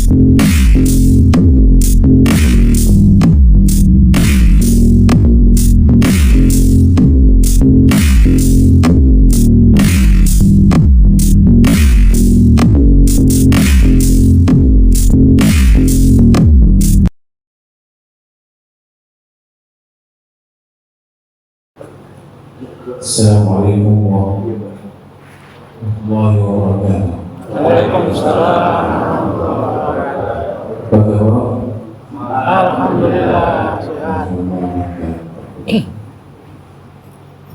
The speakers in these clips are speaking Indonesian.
Assalamualaikum warahmatullahi wabarakatuh. Waalaikumsalam. Bagaimana? Alhamdulillah sehat.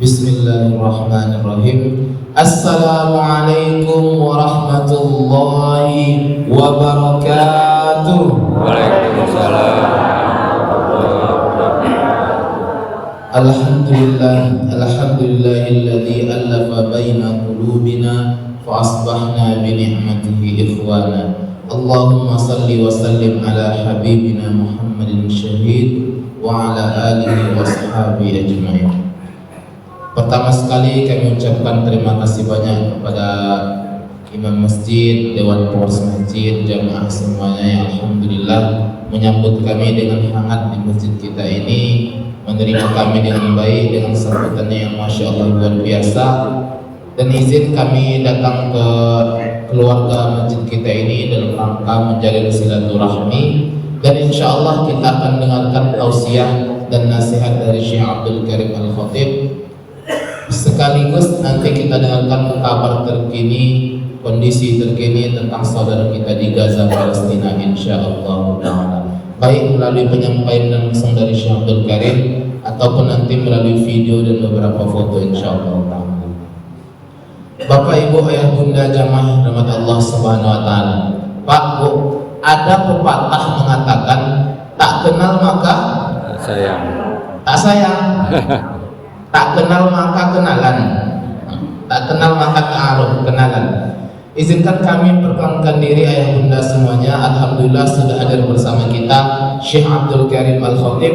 Bismillahirrahmanirrahim. Assalamualaikum warahmatullahi wabarakatuh. Waalaikumsalam. Alhamdulillahilladzi allafa baina qulubina fa asbahna bi ni'matihi ikhwana. Allahumma salli wa sallim ala habibina Muhammadin syahid wa ala alihi wa sahbihi ajma'in. Pertama sekali kami ucapkan terima kasih banyak kepada Imam Masjid, Dewan Pengurus Masjid, jamaah semuanya yang alhamdulillah menyambut kami dengan hangat di masjid kita ini, menerima kami dengan baik, dengan sambutannya yang masya Allah luar biasa. Dan izin kami datang ke keluarga masjid kita ini dalam rangka menjalin silaturahmi, dan insya Allah kita akan dengarkan tausiah dan nasihat dari Syekh Abdul Karim Al-Khatib. Sekaligus nanti kita dengarkan kabar terkini, kondisi terkini tentang saudara kita di Gaza, Palestina, insya Allah ta'ala, baik melalui penyampaian langsung dari Syekh Abdul Karim ataupun nanti melalui video dan beberapa foto insya Allah ta'ala. Bapak, Ibu, Ayah, Bunda, jamaah rahmat Allah Subhanahu wa ta'ala. Pak, Bu, ada pepatah mengatakan tak kenal maka Sayang. tak sayang, tak kenal maka kenalan, tak kenal maka ta'aruf, kenalan. Izinkan kami perkenalkan diri ayah bunda semuanya. Alhamdulillah sudah hadir bersama kita Syekh Abdul Karim Al-Khatib.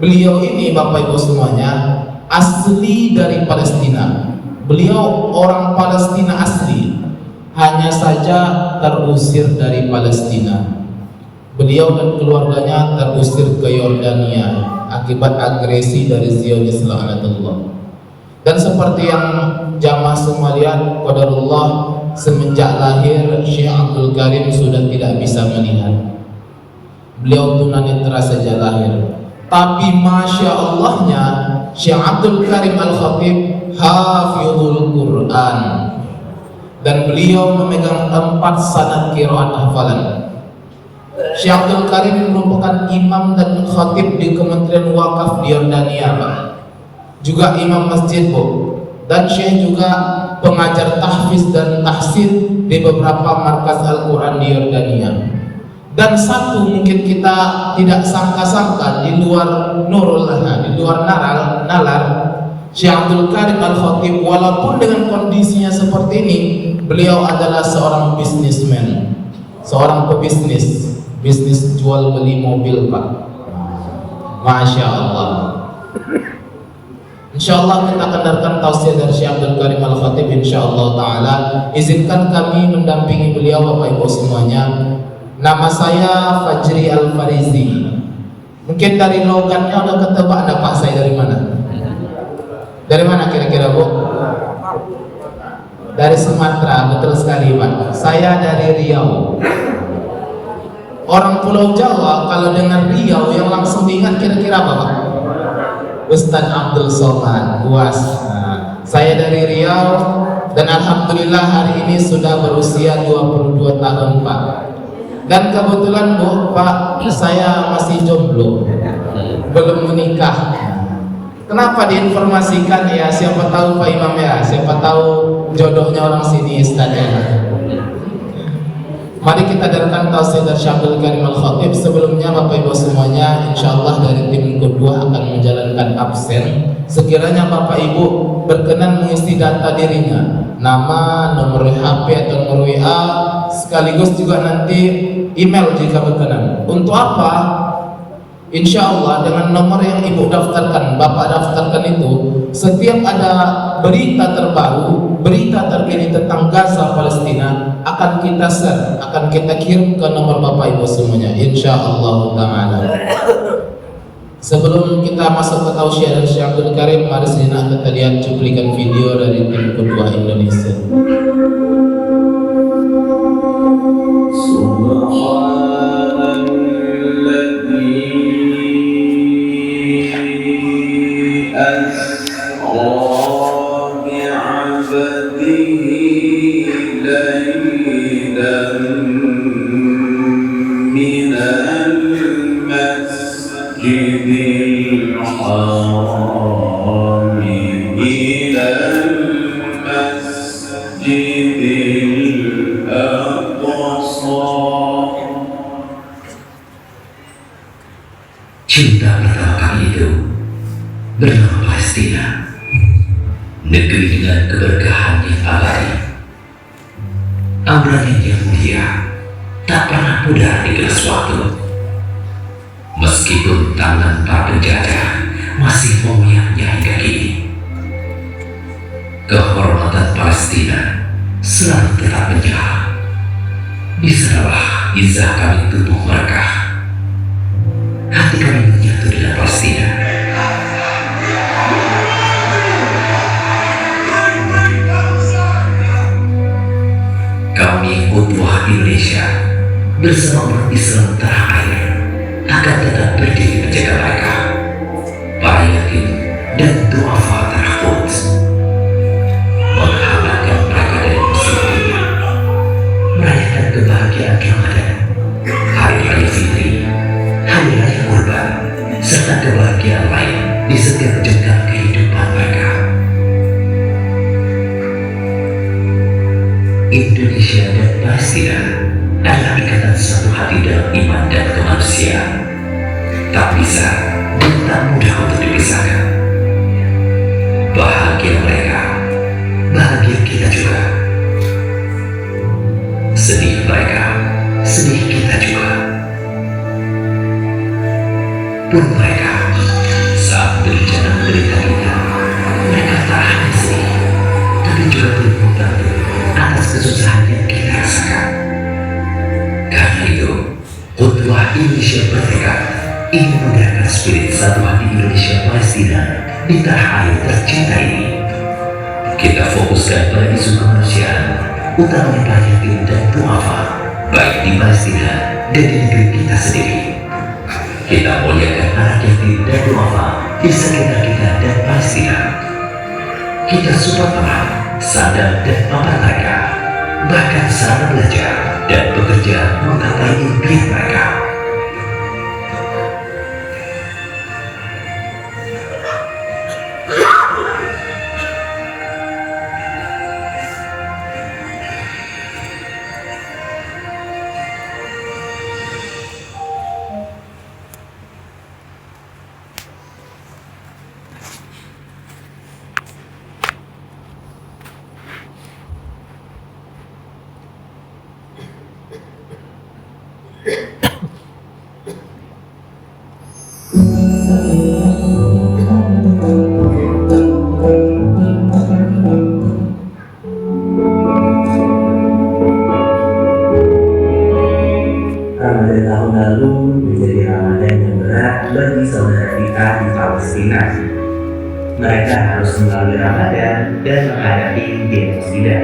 Beliau ini Bapak Ibu semuanya asli dari Palestina. Beliau orang Palestina asli, hanya saja terusir dari Palestina. Beliau dan keluarganya terusir ke Yordania akibat agresi dari Zionis la'natullah. Dan seperti yang jamaah semua lihat, qadarullah, semenjak lahir Syekh Abdul Karim sudah tidak bisa melihat. Beliau tunanetra sejak lahir. Tapi masya Allahnya Syekh Abdul Karim Al-Khatib hafizul Quran, dan beliau memegang 4 sanad qiraat hafalan. Syekh Abdul Karim merupakan imam dan khatib di Kementerian Wakaf di Yordania, Pak. Juga imam masjid, Bu. Dan Syekh juga pengajar tahfiz dan tahsin di beberapa markas Al-Quran di Yordania. Dan satu mungkin kita tidak sangka-sangka, di luar nurul, di luar nalar, Syekh Abdul Karim Al-Khatib walaupun dengan kondisinya seperti ini, beliau adalah seorang bisnismen, seorang pebisnis, bisnis jual beli mobil, Pak. Masya Allah. InsyaAllah kita akan dengarkan tausiah dari Syekh Abdul Karim Al-Khatib insyaAllah ta'ala. Izinkan kami mendampingi beliau Bapak Ibu semuanya. Nama saya Fajri Al-Farizi. Mungkin dari logatnya udah ketebak ada Pak saya dari mana? Dari mana kira-kira, Bu? Dari Sumatera, betul sekali Pak. Saya dari Riau. Orang Pulau Jawa kalau dengar Riau yang langsung diingat kira-kira apa, Pak? Ustadz Abdul Somad UAS. Saya dari Riau dan alhamdulillah hari ini sudah berusia 22 tahun, Pak. Dan kebetulan, Bu, Pak, saya masih jomblo, belum menikah. Kenapa diinformasikan ya? Siapa tahu Pak Imam ya, siapa tahu jodohnya orang sini, Ustadz. Mari kita dengarkan tausiah dari Syekh Abdul Karim Al-Khatib. Sebelumnya Bapak Ibu semuanya, insyaallah dari tim kedua akan menjalankan absen. Sekiranya Bapak Ibu berkenan mengisi data dirinya, nama, nomor HP atau nomor WA, sekaligus juga nanti email jika berkenan. Untuk apa? Insya Allah dengan nomor yang ibu daftarkan, bapak daftarkan itu, setiap ada berita terbaru, berita terkini tentang Gaza Palestina akan kita share, akan kita kirim ke nomor bapak ibu semuanya. Insya Allah Taala. Sebelum kita masuk ke tausiah dan Syekh Abdul Karim, mari sejenak kita lihat cuplikan video dari tim kedua Indonesia. Cinta pertama kali itu bernama Palestina, negeri dengan keberkahan yang abadi. Amran yang mulia tak pernah pudar di gelas waktu. Meskipun tangan para penjajah masih mengoyaknya hingga kini, kehormatan Palestina selalu tetap menyala. Di sanalah izah kami tumbuh merekah. Hati kami menyatu dengan Palestina. Kami Ukhuwah Indonesia bersama umat Islam tanah air akan tetap berdiri menjaga mereka, para yatim dan du'afa tanah Quds, menghangatkan mereka dari musibah, merayakan kebahagiaan Ramadan, Hari Raya Fitri, Hari Raya Kurban, serta kebahagiaan lain di setiap jenjang kehidupan mereka. Indonesia dan Palestina adalah ikatan satu hati dalam iman dan kemanusiaan. Tak bisa dan tak mudah untuk dipisahkan. Bahagia mereka, bahagia kita juga. Sedih mereka, sedih kita juga. Pun mereka saat berencana menderita kita, mereka tak hanya sedih, tapi juga turut membantu atas kesusahan yang kita rasakan. Karena itu, Ukhuwah Indonesia bertekad ingin menggerakkan spirit satu hati Indonesia Palestina di tanah air tercinta ini. Kita fokuskan pada isu kemanusiaan, utamanya para yatim dan du'afa, baik di Palestina dan di negeri kita sendiri. Kita muliakan anak yatim dan du'afa di sekitar kita dan Palestina. Kita support peran, sadar dan papan mereka, bahkan sana belajar dan bekerja menggapai impian mereka. Ramadan tahun lalu menjadi Ramadan yang berat bagi saudara kita di Palestina. Mereka harus melalui Ramadan dan menghadapi genosida.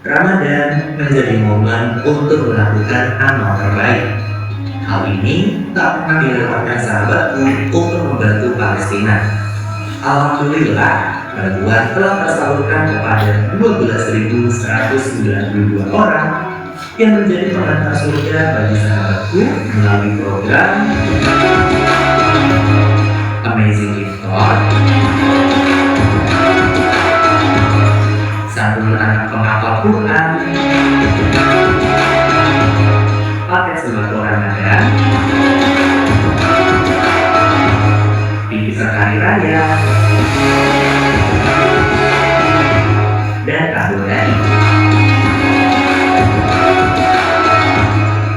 Ramadan menjadi momen untuk melakukan amal terbaik. Hal ini tak pernah dilewatkan sahabatku untuk membantu Palestina. Alhamdulillah, bantuan telah tersalurkan kepada 12.192 orang yang menjadi pengantar surga bagi sahabatku melalui program Amazing Iftar, santunan anak penghafal Quran, paket sembako Ramadan, bingkisan hari raya, dan kado dari.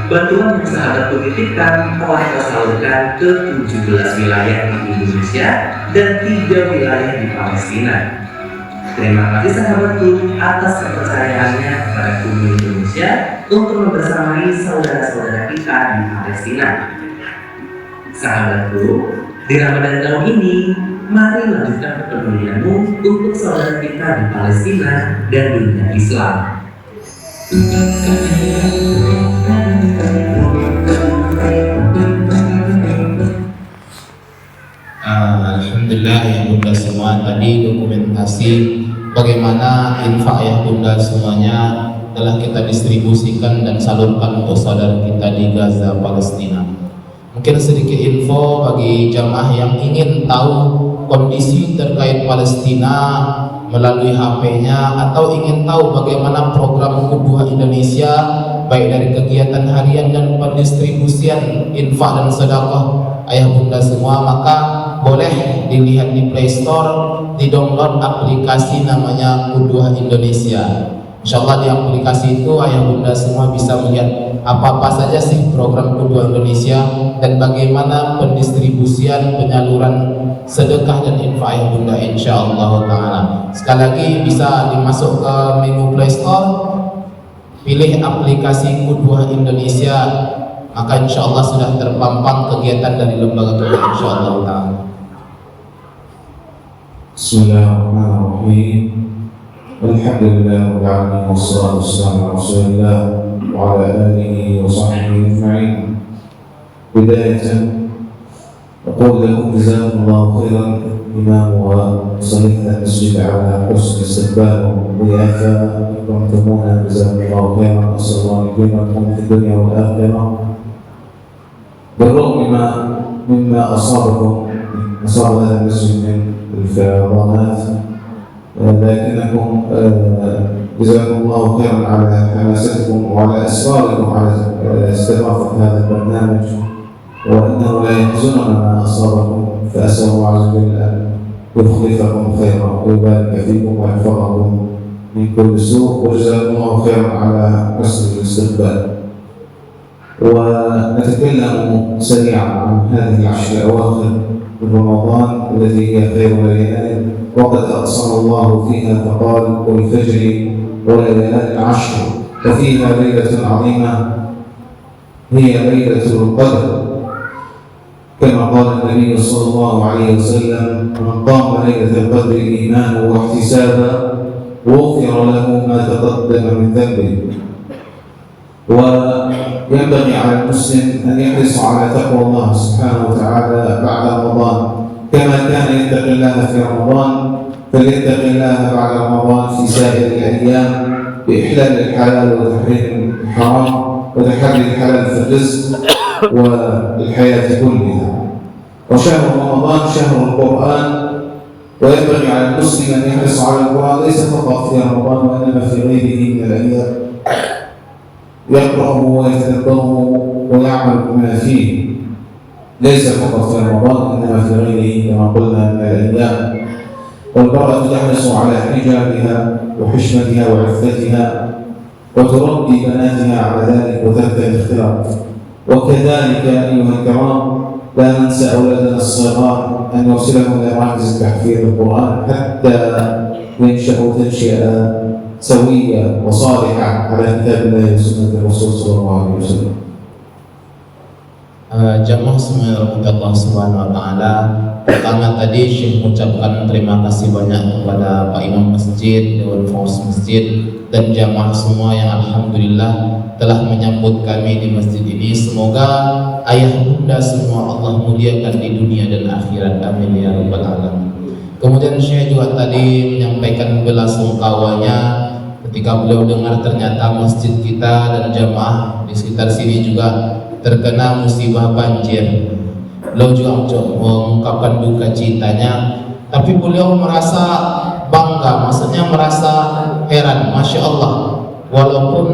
bantuan yang sahabatku titipkan telah tersalurkan ke 17 wilayah di Indonesia dan 3 wilayah di Palestina. Terima kasih sahabatku atas kepercayaannya kepada bumi Indonesia untuk membersamai saudara-saudara kita di Palestina. Sahabatku, di Ramadan tahun ini, mari lanjutkan kepedulianmu untuk saudara kita di Palestina dan dunia Islam. Alhamdulillah ya bunda semua, tadi dokumentasi bagaimana infak ya bunda semuanya telah kita distribusikan dan salurkan untuk saudara kita di Gaza, Palestina. Mungkin sedikit info bagi jamaah yang ingin tahu kondisi terkait Palestina melalui HP-nya atau ingin tahu bagaimana program Qudwah Indonesia baik dari kegiatan harian dan pendistribusian infak dan sedekah ayah bunda semua, maka boleh dilihat di Play Store, di-download aplikasi namanya Qudwah Indonesia. Insyaallah di aplikasi itu ayah bunda semua bisa melihat apa-apa saja sih program Qudwah Indonesia dan bagaimana pendistribusian, penyaluran sedekah dan infak ayah bunda insyaallah taala. Sekali lagi bisa dimasuk ke menu Play Store, pilih aplikasi Qudwah Indonesia, maka insyaallah sudah terpampang kegiatan dari lembaga kita insyaallah taala. Bismillahirrahmanirrahim. Alhamdulillah rabbil alamin wassalatu wassalamu ala Rasulillah wa ala alihi wa sahbihi ajma'in. Bidayatan aqul lakum jazakumullahu khairan imam wa salihah al-masjid ala husn istiqbal wa diyafa kuntumuna jazakumullahu khairan assalamu alaikum fi dunya wal akhirah. بالرغم مما أصاب هذا المسجد من الفيضانات لكنكم جزاكم الله خيرا على حماستكم وعلى إصراركم على استضافة هذا البرنامج، وإنه لا يحزننا ما أصابكم، فأسأل الله عز وجل أن يخلفكم خيرا ويبارك فيكم ويحفظكم من كل سوء، وجزاكم الله خيرا على حسن الاستقبال. ونتكلم سريعا عن هذه العشر الأواخر من رمضان التي هي خير ليالي، وقد أقسم الله فيها فقال والفجر وليالي العشر، وفيها ليلة عظيمة هي ليلة القدر، كما قال النبي صلى الله عليه وسلم من قام ليلة القدر إيمانا واحتسابا غفر له ما تقدم من ذنبه. وينبغي على المسلم أن يحرص على تقوى الله سبحانه وتعالى بعد رمضان، كما كان يتقي الله في رمضان فليتقي الله بعد رمضان في سائر الأيام بإحلال الحلال وتحريم الحرام وتحري الحلال في الرزق والحياة كلها. وشهر رمضان شهر القرآن، وينبغي على المسلم أن يحرص على القرآن ليس فقط في رمضان وإنما في غيره من الأيام، يقرأه ويتدبره ويعمل بما فيه، ليس فقط في رمضان إنما في غيره كما قلنا من الأيام. والمرأة تحرص على حجابها وحشمتها وعفتها وتربي بناتها على ذلك وترك الاختلاط. وكذلك أيها الكرام لا ننسى أولادنا الصغار أن نرسلهم إلى مراكز تحفيظ القرآن حتى ينشأوا تنشئة سوية وصالحة على كتاب الله وسنة الرسول صلى الله عليه وسلم. Jamaah semua rahmat Allah Subhanahu wa taala. Pertama tadi Syekh mengucapkan terima kasih banyak kepada Pak Imam Masjid, Dewan Pengawas Masjid dan jamaah semua yang alhamdulillah telah menyambut kami di masjid ini. Semoga ayah bunda semua Allah muliakan di dunia dan akhirat, amin ya rabbal alamin. Kemudian Syekh juga tadi menyampaikan belasungkawanya ketika beliau dengar ternyata masjid kita dan jamaah di sekitar sini juga terkena musibah banjir. Beliau juga mengungkapkan duka citanya, tapi beliau merasa bangga, maksudnya merasa heran, masya Allah, walaupun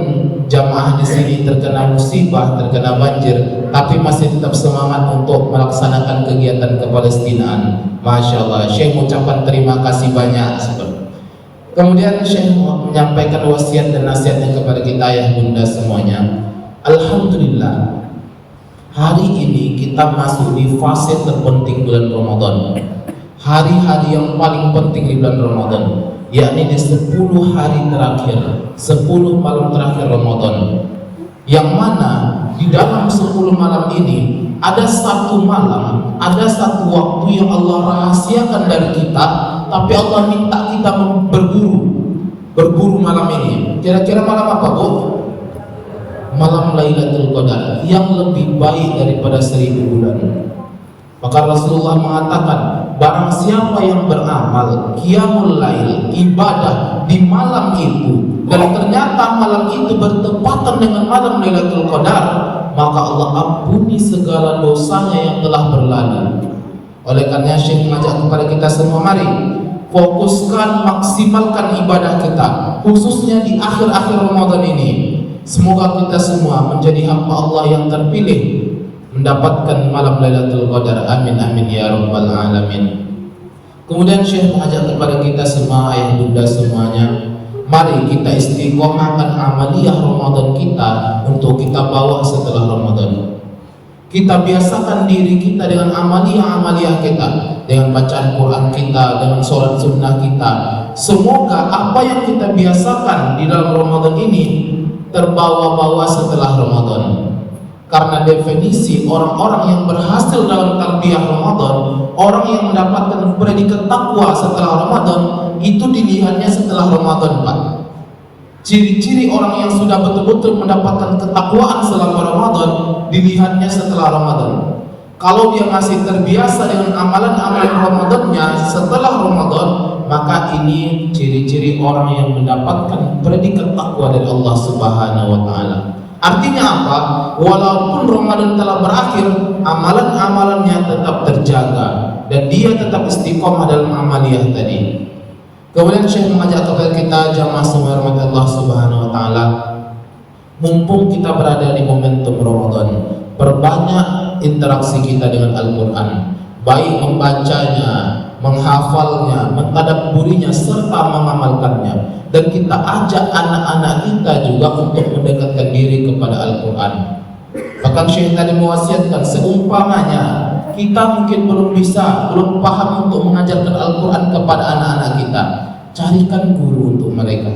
jamaah di sini terkena musibah, terkena banjir, tapi masih tetap semangat untuk melaksanakan kegiatan kepalestinaan. Masya Allah, Syekh mengucapkan terima kasih banyak. Kemudian Syekh menyampaikan wasiat dan nasihatnya kepada kita ayah bunda semuanya. Alhamdulillah, hari ini kita masuk di fase terpenting bulan Ramadan. Hari-hari yang paling penting di bulan Ramadan, yakni di 10 hari terakhir, 10 malam terakhir Ramadan. Yang mana di dalam 10 malam ini ada satu malam, ada satu waktu yang Allah rahasiakan dari kita, tapi Allah minta kita berburu malam ini. Kira-kira malam apa, Bu? Malam Lailatul Qadar, yang lebih baik daripada 1000 bulan. Maka Rasulullah mengatakan, barang siapa yang beramal qiyamul lail, ibadah di malam itu, dan ternyata malam itu bertepatan dengan malam Lailatul Qadar, maka Allah ampuni segala dosanya yang telah berlalu. Oleh karena Syekh mengajak kepada kita semua, mari fokuskan, maksimalkan ibadah kita, khususnya di akhir-akhir Ramadan ini. Semoga kita semua menjadi hamba Allah yang terpilih, mendapatkan malam Lailatul Qadar. Amin amin ya rabbal alamin. Kemudian Syekh mengajak kepada kita semua, ayah bunda semuanya, mari kita istiqomahkan amaliyah Ramadan kita untuk kita bawa setelah Ramadan. Kita biasakan diri kita dengan amaliyah kita, dengan bacaan Quran kita, dengan sholat sunnah kita. Semoga apa yang kita biasakan di dalam Ramadan ini terbawa-bawa setelah Ramadan. Karena definisi orang-orang yang berhasil dalam tarbiyah Ramadan, orang yang mendapatkan predikat takwa setelah Ramadan, itu dilihatnya setelah Ramadan, Pak. Ciri-ciri orang yang sudah betul-betul mendapatkan ketakwaan selama Ramadan dilihatnya setelah Ramadan. Kalau dia masih terbiasa dengan amalan-amalan Ramadannya setelah Ramadan, maka ini ciri-ciri orang yang mendapatkan predikat takwa dari Allah Subhanahu wa taala. Artinya apa? Walaupun Ramadan telah berakhir, amalan-amalannya tetap terjaga dan dia tetap istiqomah dalam amaliyah tadi. Kemudian Syekh mengajak kepada kita jamaah semua rahmat Allah Subhanahu wa taala, mumpung kita berada di momentum Ramadan, perbanyak interaksi kita dengan Al-Qur'an, baik membacanya, menghafalnya, mentadabburinya serta mengamalkannya. Dan kita ajak anak-anak kita juga untuk mendekatkan diri kepada Al-Quran. Bahkan Syekh tadi mewasiatkan, seumpamanya kita mungkin belum paham untuk mengajarkan Al-Quran kepada anak-anak kita, carikan guru untuk mereka.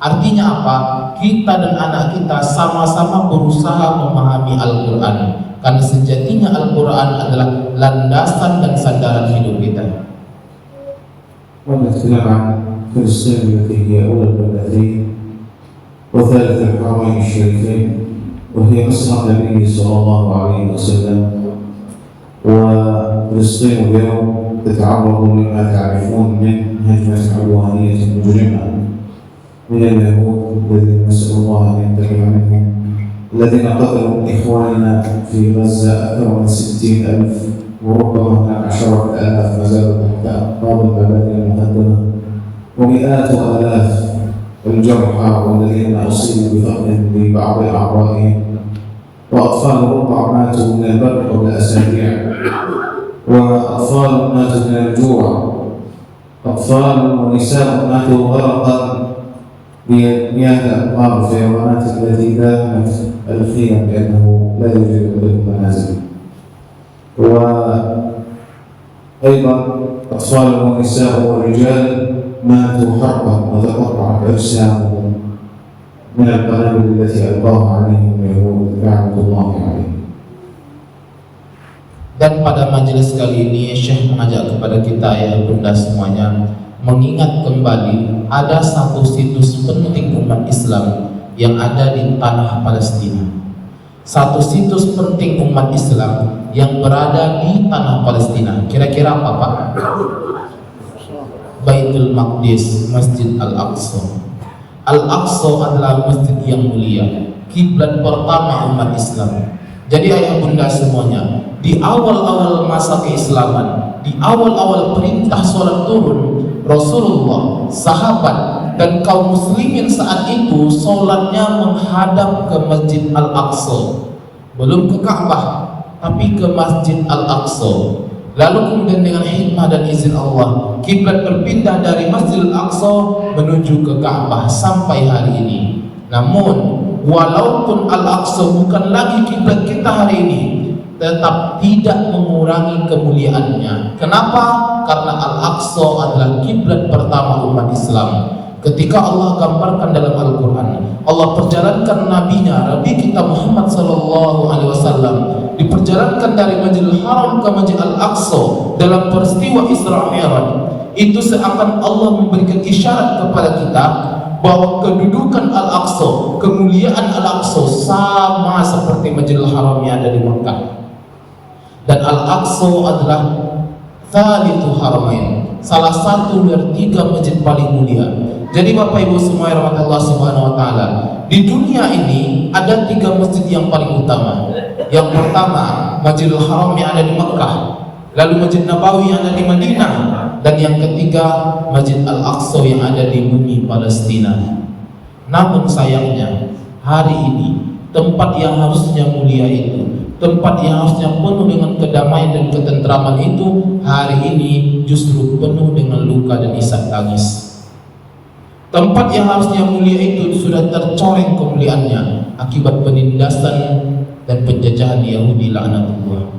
Artinya apa? Kita dan anak kita sama-sama berusaha memahami Al-Quran, karena sejatinya Al-Quran adalah landasan dan sandaran hidup kita. في الصين التي هي أولى البلدين وثالث الحرمين الشريفين، وهي مصر النبي صلى الله عليه وسلم. وفلسطين اليوم تتعرض لما تعرفون من هجمة عدوانية مجرمة من اليهود الذين نسأل الله أن ينتقم منهم، الذين قتلوا إخواننا في غزة أكثر من 60,000 وربما هناك عشرات آلاف ما زالوا تحت أقطاب المبادئ المهدمة، ومئات وآلاف الجرحى والذين أصيبوا بفقد لبعض أعضائهم، وأطفال ربع ماتوا من البرد قبل أسابيع، وأطفال ماتوا من الجوع، أطفال ونساء ماتوا غرقا بمياه الأمطار والفيضانات التي دامت الخيم بأنه لا يوجد لهم منازل. وأيضا أطفال ونساء ورجال ماتوا حرقا وتقطعت أجسامهم من القنابل التي ألقاها عليهم اليهود لعنة الله عليهم. Dan pada majelis kali ini Syekh mengajak kepada kita ya bunda semuanya, mengingat kembali ada satu situs penting umat Islam yang ada di tanah Palestina. Satu situs penting umat Islam yang berada di tanah Palestina. Kira-kira apa, Pak? Baitul Maqdis, Masjid Al-Aqsa. Al-Aqsa adalah masjid yang mulia, kiblat pertama umat Islam. Jadi ayah bunda semuanya, di awal-awal masa keislaman, di awal-awal perintah sholat turun, Rasulullah, sahabat, dan kaum muslimin saat itu sholatnya menghadap ke Masjid Al-Aqsa. Belum ke Ka'bah, tapi ke Masjid Al-Aqsa. Lalu kemudian dengan hikmah dan izin Allah, kiblat berpindah dari Masjid Al-Aqsa menuju ke Ka'bah sampai hari ini. Namun walaupun Al-Aqsa bukan lagi kiblat kita hari ini, tetap tidak mengurangi kemuliaannya. Kenapa? Karena Al-Aqsa adalah kiblat pertama umat Islam. Ketika Allah gambarkan dalam Al-Quran, Allah perjalankan Nabi kita Muhammad SAW diperjalankan dari Masjidil Haram ke Masjid Al-Aqsa dalam peristiwa Isra Mi'raj. Itu seakan Allah memberikan isyarat kepada kita bahwa kedudukan Al-Aqsa, kemuliaan Al-Aqsa sama seperti Masjidil Haram yang ada di Makkah. Dan Al-Aqsa adalah Thalithu Haramain, salah satu dari 3 masjid paling mulia. Jadi Bapak Ibu semua yang rahmat Allah Subhanahu wa taala, di dunia ini ada 3 masjid yang paling utama. Yang pertama, Masjidil Haram yang ada di Makkah, lalu Masjid Nabawi yang ada di Madinah, dan yang ketiga Masjid Al-Aqsa yang ada di bumi Palestina. Namun sayangnya hari ini tempat yang harusnya mulia itu, tempat yang harusnya penuh dengan kedamaian dan ketentraman itu, hari ini justru penuh dengan luka dan isak tangis. Tempat yang harusnya mulia itu sudah tercoreng kemuliaannya akibat penindasan dan penjajahan Yahudi laknatullah.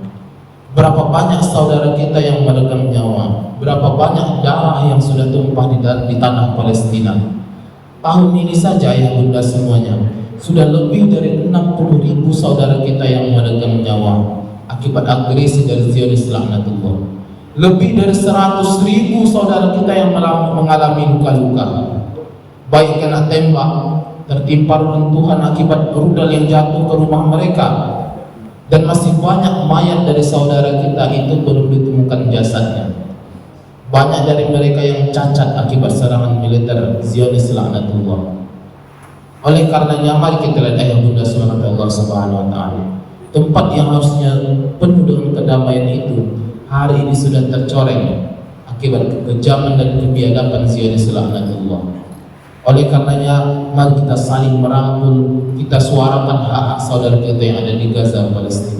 Berapa banyak saudara kita yang meregang nyawa, berapa banyak darah yang sudah tumpah di tanah Palestina. Tahun ini saja ya bunda semuanya, sudah lebih dari 60.000 saudara kita yang meregang nyawa akibat agresi dari Zionis laknatullah. Lebih dari 100.000 saudara kita yang mengalami luka-luka, baik kena tembak, tertimpa runtuhan akibat rudal yang jatuh ke rumah mereka, dan masih banyak mayat dari saudara kita itu belum ditemukan jasadnya. Banyak dari mereka yang cacat akibat serangan militer Zionis laknatullah. Oleh karenanya mari kita lihat ayat bunda Allah Subhanahu wa taala. Tempat yang harusnya penuh dengan kedamaian itu hari ini sudah tercoreng akibat kekejaman dan kebiadaban Zionis laknatullah. Oleh karenanya mari kita saling merangkul, kita suarakan hak-hak saudara kita yang ada di Gaza, Palestina.